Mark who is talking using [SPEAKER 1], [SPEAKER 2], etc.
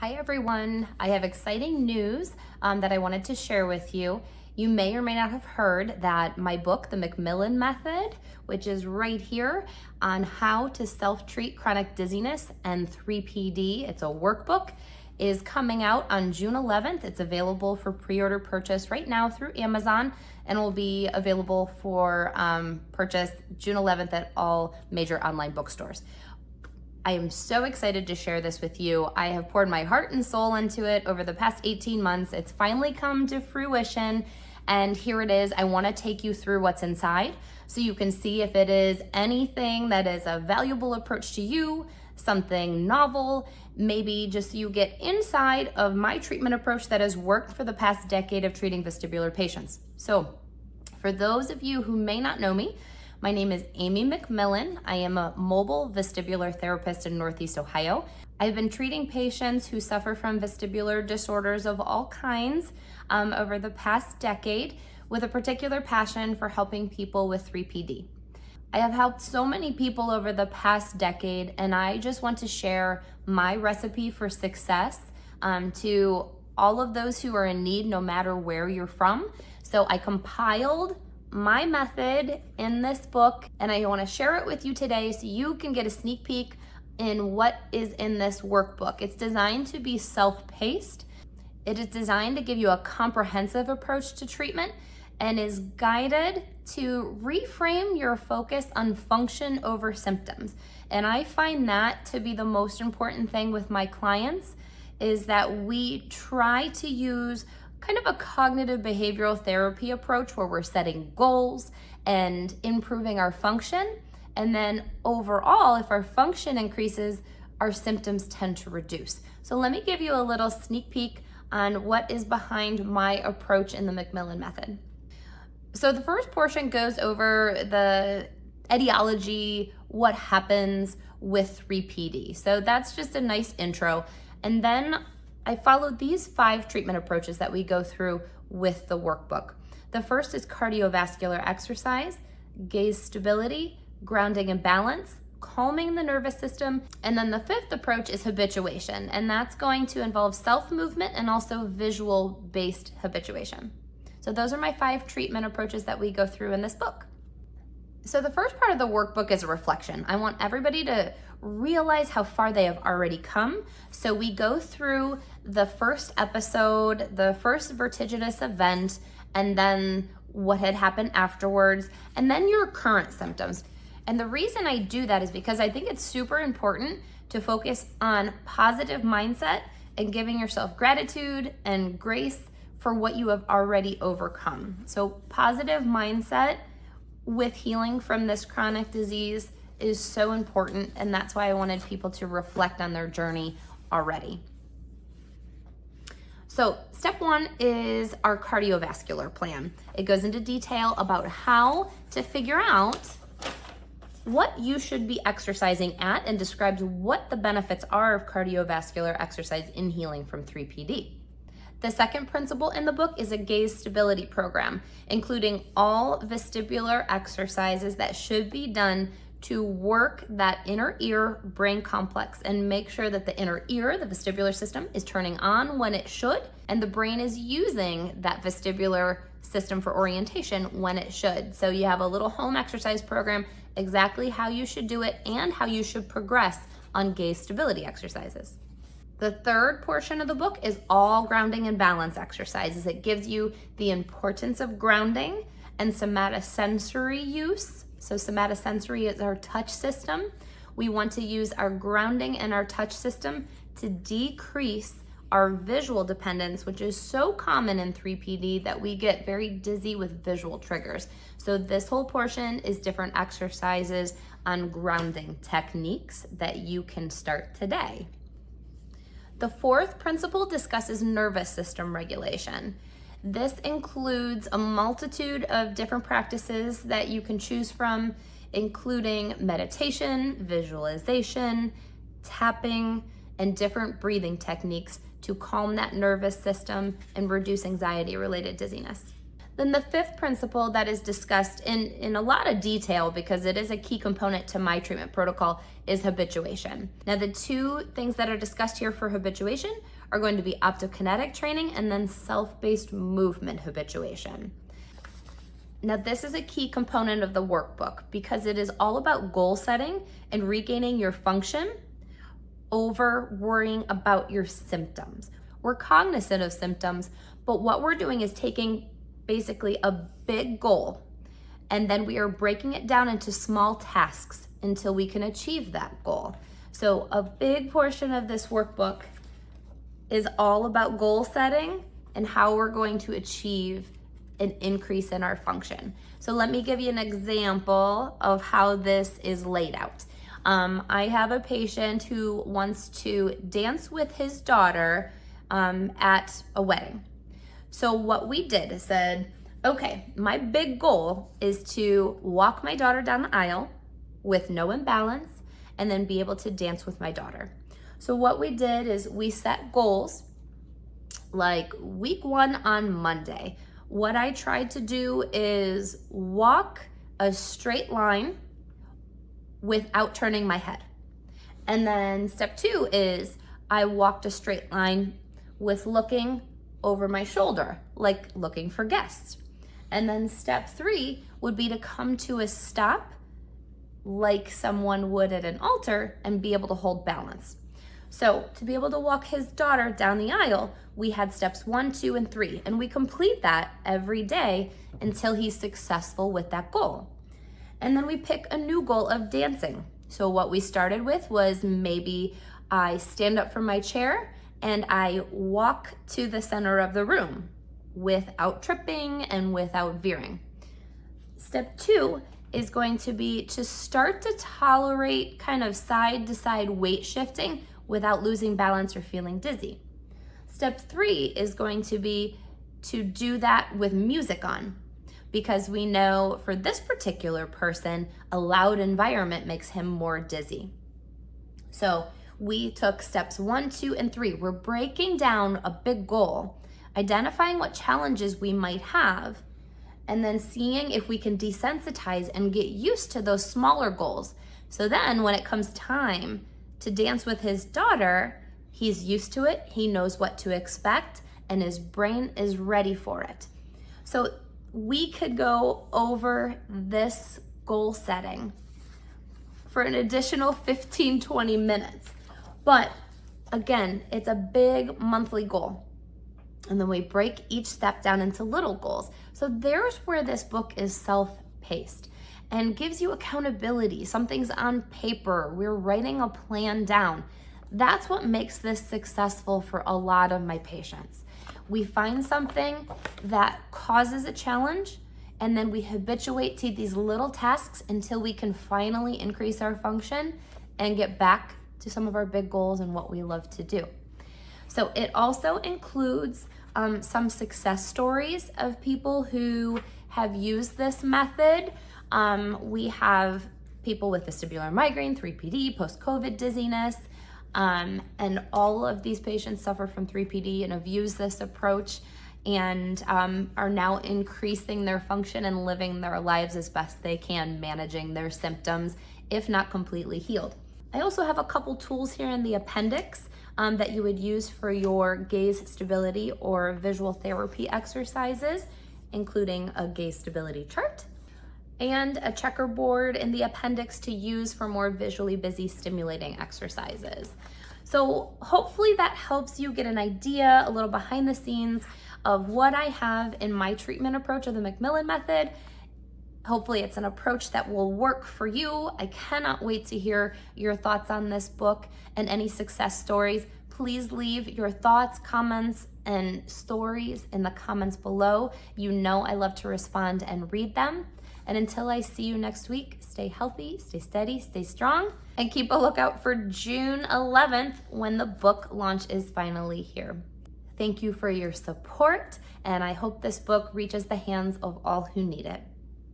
[SPEAKER 1] Hi everyone, I have exciting news that I wanted to share with you. You may or may not have heard that my book, The McMillan Method, which is right here on how to self-treat chronic dizziness and 3PD, it's a workbook, is coming out on June 11th. It's available for pre-order purchase right now through Amazon and will be available for purchase June 11th at all major online bookstores. I am so excited to share this with you. I have poured my heart and soul into it over the past 18 months. It's finally come to fruition, and here it is. I want to take you through what's inside so you can see if it is anything that is a valuable approach to you, something novel, maybe just so you get inside of my treatment approach that has worked for the past decade of treating vestibular patients. So for those of you who may not know me, my name is Amy McMillan. I am a mobile vestibular therapist in Northeast Ohio. I've been treating patients who suffer from vestibular disorders of all kinds over the past decade with a particular passion for helping people with 3PD. I have helped so many people over the past decade, and I just want to share my recipe for success to all of those who are in need, no matter where you're from. So I compiled my method in this book, and I want to share it with you today so you can get a sneak peek in what is in this workbook. It's designed to be self-paced. It is designed to give you a comprehensive approach to treatment and is guided to reframe your focus on function over symptoms. And I find that to be the most important thing with my clients, is that we try to use kind of a cognitive behavioral therapy approach where we're setting goals and improving our function. And then overall, if our function increases, our symptoms tend to reduce. So let me give you a little sneak peek on what is behind my approach in the McMillan method. So the first portion goes over the etiology, what happens with 3PD. So that's just a nice intro. And then I followed these 5 treatment approaches that we go through with the workbook. The first is cardiovascular exercise, gaze stability, grounding and balance, calming the nervous system, and then the 5th approach is habituation, and that's going to involve self-movement and also visual-based habituation. So those are my 5 treatment approaches that we go through in this book. So the first part of the workbook is a reflection. I want everybody to realize how far they have already come. So we go through the first episode, the first vertiginous event, and then what had happened afterwards, and then your current symptoms. And the reason I do that is because I think it's super important to focus on positive mindset and giving yourself gratitude and grace for what you have already overcome. So positive mindset with healing from this chronic disease is so important, and that's why I wanted people to reflect on their journey already. So step 1 is our cardiovascular plan. It goes into detail about how to figure out what you should be exercising at and describes what the benefits are of cardiovascular exercise in healing from 3PD. The second principle in the book is a gaze stability program, including all vestibular exercises that should be done to work that inner ear brain complex and make sure that the inner ear, the vestibular system, is turning on when it should, and the brain is using that vestibular system for orientation when it should. So you have a little home exercise program, exactly how you should do it and how you should progress on gaze stability exercises. The third portion of the book is all grounding and balance exercises. It gives you the importance of grounding and somatosensory use. So somatosensory is our touch system. We want to use our grounding and our touch system to decrease our visual dependence, which is so common in 3PD that we get very dizzy with visual triggers. So this whole portion is different exercises on grounding techniques that you can start today. The 4th principle discusses nervous system regulation. This includes a multitude of different practices that you can choose from, including meditation, visualization, tapping, and different breathing techniques to calm that nervous system and reduce anxiety-related dizziness. Then the fifth principle that is discussed in a lot of detail, because it is a key component to my treatment protocol, is habituation. Now, the two things that are discussed here for habituation are going to be optokinetic training and then self-based movement habituation. Now, this is a key component of the workbook because it is all about goal setting and regaining your function over worrying about your symptoms. We're cognizant of symptoms, but what we're doing is taking basically a big goal, and then we are breaking it down into small tasks until we can achieve that goal. So a big portion of this workbook is all about goal setting and how we're going to achieve an increase in our function. So let me give you an example of how this is laid out. I have a patient who wants to dance with his daughter at a wedding. So what we did is said, okay, my big goal is to walk my daughter down the aisle with no imbalance and then be able to dance with my daughter. So what we did is we set goals like week 1 on Monday. What I tried to do is walk a straight line without turning my head. And then step 2 is I walked a straight line with looking over my shoulder, like looking for guests. And then step 3 would be to come to a stop like someone would at an altar and be able to hold balance. So to be able to walk his daughter down the aisle, we had steps 1, 2, and 3, and we complete that every day until he's successful with that goal. And then we pick a new goal of dancing. So what we started with was maybe I stand up from my chair and I walk to the center of the room without tripping and without veering. Step 2 is going to be to start to tolerate kind of side to side weight shifting without losing balance or feeling dizzy. Step 3 is going to be to do that with music on, because we know for this particular person, a loud environment makes him more dizzy. So we took steps 1, 2, and 3. We're breaking down a big goal, identifying what challenges we might have, and then seeing if we can desensitize and get used to those smaller goals. So then when it comes time to dance with his daughter, he's used to it, he knows what to expect, and his brain is ready for it. So we could go over this goal setting for an additional 15, 20 minutes. But again, it's a big monthly goal. And then we break each step down into little goals. So there's where this book is self-paced and gives you accountability. Something's on paper. We're writing a plan down. That's what makes this successful for a lot of my patients. We find something that causes a challenge, and then we habituate to these little tasks until we can finally increase our function and get back to some of our big goals and what we love to do. So it also includes some success stories of people who have used this method. We have people with vestibular migraine, 3PD, post-COVID dizziness, and all of these patients suffer from 3PD and have used this approach and are now increasing their function and living their lives as best they can, managing their symptoms, if not completely healed. I also have a couple tools here in the appendix that you would use for your gaze stability or visual therapy exercises, including a gaze stability chart and a checkerboard in the appendix to use for more visually busy stimulating exercises. So hopefully that helps you get an idea, a little behind the scenes of what I have in my treatment approach of the McMillan method. Hopefully it's an approach that will work for you. I cannot wait to hear your thoughts on this book and any success stories. Please leave your thoughts, comments, and stories in the comments below. You know I love to respond and read them. And until I see you next week, stay healthy, stay steady, stay strong, and keep a lookout for June 11th when the book launch is finally here. Thank you for your support, and I hope this book reaches the hands of all who need it.